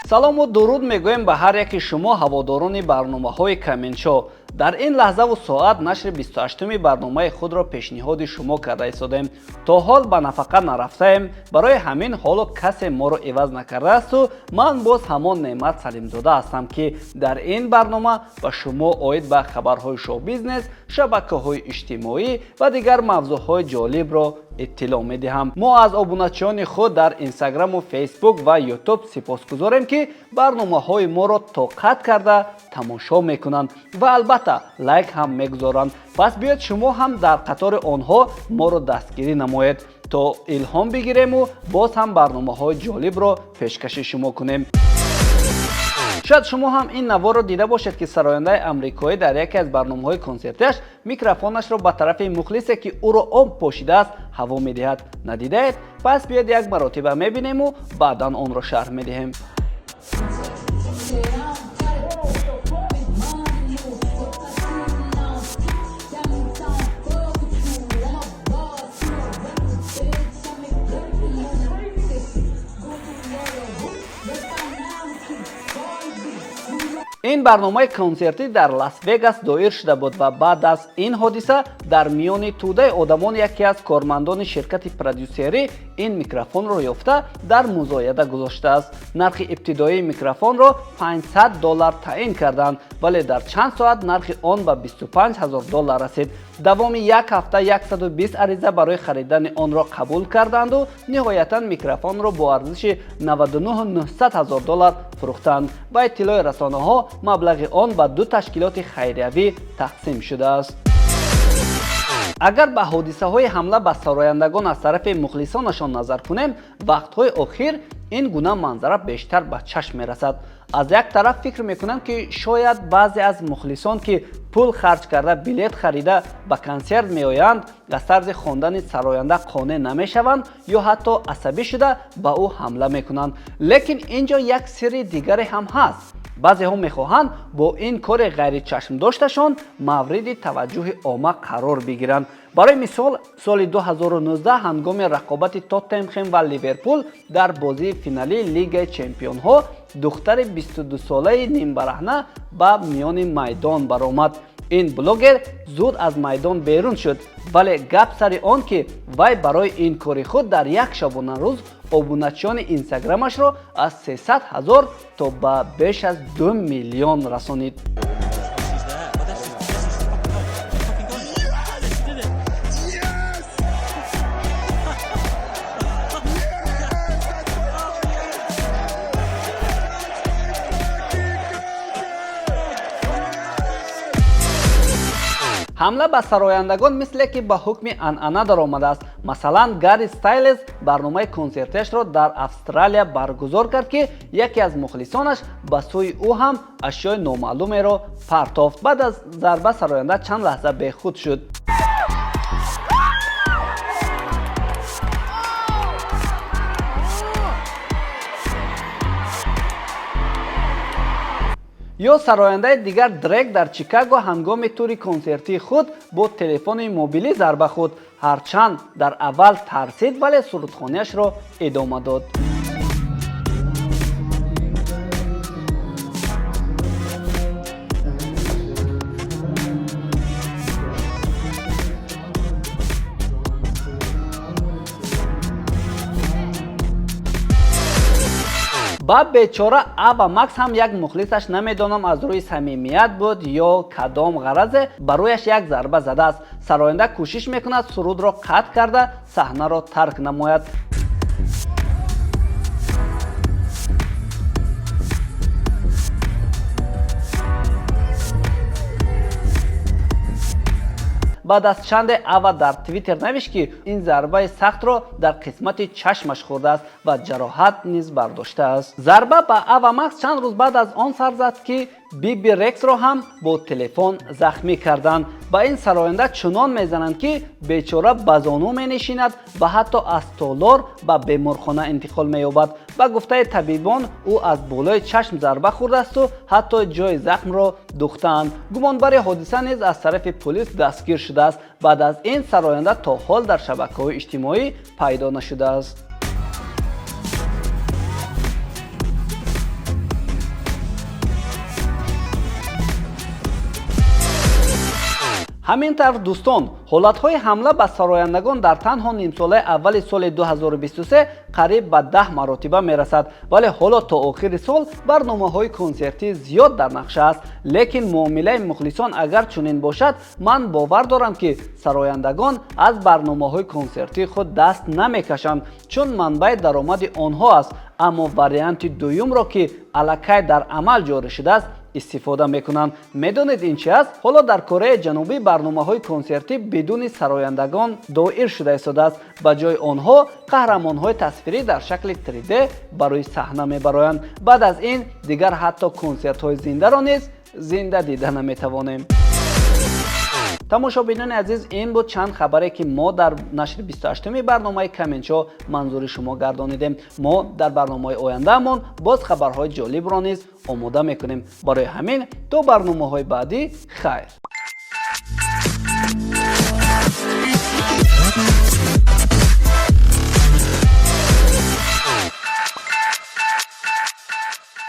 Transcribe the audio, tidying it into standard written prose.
салому дуруд мегӯем ба ҳар яке шумо ҳаводорони барномаҳои комментшо. дар ин лаҳзаву соат нашри 28-уми барномаи худро пешниҳоди шумо карда истодем. то ҳол ба нафақа нарафтаем, барои ҳамин ҳоло касе моро иваз накардаасту ман боз ҳамон Неъмат Салимзода ҳастам, ки дар ин барнома ба шумо оид ба хабарҳои шоу-бизнес, шабакаҳои иҷтимоӣ ва дигар мавзӯъҳои ҷолибро иттилоъ медиҳам. мо аз обуначиёни худ дар Инстаграму, Фейсбук ва Ютуб сипосгузорем, ки барномаҳои моро тоқат карда тамошо мекунанд ва албатта лайк ҳам мегузоранд. пас биёед шумо ҳам дар қатори онҳо моро дастгирӣ намоед, то илҳом бигирему боз ҳам барномаҳои ҷолибро пешкаши шумо кунем. шояд шумо ҳам ин наворо дида бошед, ки сарояндаи амрикоӣ дар яке аз барномаҳои консертиаш микрофонашро ба тарафи мухлисе, ки ӯро об пошидааст, ҳаво медиҳад. надидаед? пас биёед як маротиба мебинему баъдан онро шарҳ медиҳем. ин барномаи консертӣ дар Лас-Вегас доир шуда буд ва баъд аз ин ҳодиса дар миёни тӯдаи одамон яке аз кормандони ширкати продюсерӣ ин микрофонро ёфта дар музояда гузоштааст. нархи ибтидоии микрофонро $500 таъин карданд, вале дар чанд соат нархи он ба $25,000 расид. давоми як ҳафта 120 ариза барои харидани онро қабул карданду ниҳоятан микрофонро бо арзиши $99,900 фурӯхтанд. ба иттилои расонаҳо маблағи он ба ду ташкилоти хайриявӣ тақсим шудааст. агар ба ҳодисаҳои ҳамла ба сарояндагон аз тарафи мухлисонашон назар кунем, вақтҳои охир ин гуна манзара бештар ба чашм мерасад. аз як тараф фикр мекунам, ки шояд баъзе аз мухлисон, ки пул харҷ карда билет харида ба консерт меоянд, аз тарзи хондани сароянда қонеъ намешаванд ё ҳатто асабӣ шуда ба ӯ ҳамла мекунанд. лекин инҷо як сирри дигаре ҳам ҳаст. баъзеҳо мехоҳанд бо ин кори ғайричашмдошташон мавриди таваҷҷӯҳи омма қарор бигиранд. барои мисол, соли 2019 ҳангоми рақобати Тоттенхем ва Ливерпул дар бозии финалии Лигаи Чемпионҳо духтари 22-солаи нимбараҳна ба миёни майдон баромад. ин блогер зуд аз майдон берун шуд, вале гап сари он, ки вай барои ин кори худ дар як шабонарӯз обуначиёни инстаграмашро аз 300,000 то ба беш аз 2 миллион расонид. ҳамла ба сарояндагон мисле ки ба ҳукми анъана даромадааст. масалан, Гарри Стайлз барномаи консертиашро дар Австралия баргузор кард, ки яке аз мухлисонаш ба сӯи ӯ ҳам ашёи номаълумеро партофт. баъд аз зарба сароянда чанд лаҳза бехуд шуд. ё сарояндаи дигар Дрейк дар Чикаго ҳангоми тури консертии худ бо телефони мобилӣ зарба хӯрд. ҳарчанд дар аввал тарсид, вале сурудхониашро идома дод. ба бечора Ава Макс ҳам як мухлисаш, намедонам аз рӯи самимият буд ё кадом ғаразе, ба рӯяш як зарба задааст. сароянда кӯшиш мекунад сурудро қатъ карда саҳнаро тарк намояд. баъд аз чанде Ава дар Твиттер навишт, ки ин зарбаи сахтро дар қисмати чашмаш хӯрдааст ва ҷароҳат низ бардоштааст. зарба ба Ава Макс чанд рӯз баъд аз он сар зад, ки Биби Рексро ҳам бо телефон захмӣ карданд. ба ин сароянда чунон мезананд, ки бечора ба зону менишинад ва ҳатто аз толор ба беморхона интиқол меёбад. ба гуфтаи табибон ӯ аз болои чашм зарба хӯрдаасту ҳатто ҷои захмро духтаанд. гумонбари ҳодиса низ аз тарафи полис дастгир шудааст. баъд аз ин сароянда то ҳол дар шабакаҳои иҷтимоӣ пайдо нашудааст. ҳамин тавр дӯстон, ҳолатҳои ҳамла ба сарояндагон дар танҳо нимсолаи аввали соли 2023 қариб ба 10 маротиба мерасад, вале ҳоло то охири сол барномаҳои консертӣ зиёд дар нақша аст. Лекин муомилаи мухлисон агар чунин бошад, ман бовар дорам ки сарояндагон аз барномаҳои консертии худ даст намекашанд, чун манбаи даромади онҳо аст, аммо варианти дуюмро ки аллакай дар амал ҷорӣ шудааст истифода мекунанд. Медонед ин чи аст? Ҳоло дар Кореяи Ҷанубӣ барномаҳои консертӣ бидуни сарояндагон доир шуда истодааст. Ба ҷои онҳо қаҳрамонҳои тасвирӣ дар шакли 3D барои саҳна мебароянд. Баъд аз ин дигар ҳатто консертҳои зиндаро низ зинда дида наметавонем. тамошобинони азиз, ин буд чанд хабаре ки мо дар нашри 28-ми барномаи Каменчо манзури шумо гардонидем. Мо дар барномаҳои ояндаамон боз хабарҳои ҷолибро низ омода мекунем. Барои ҳамин то барномаҳои баъдӣ хайр.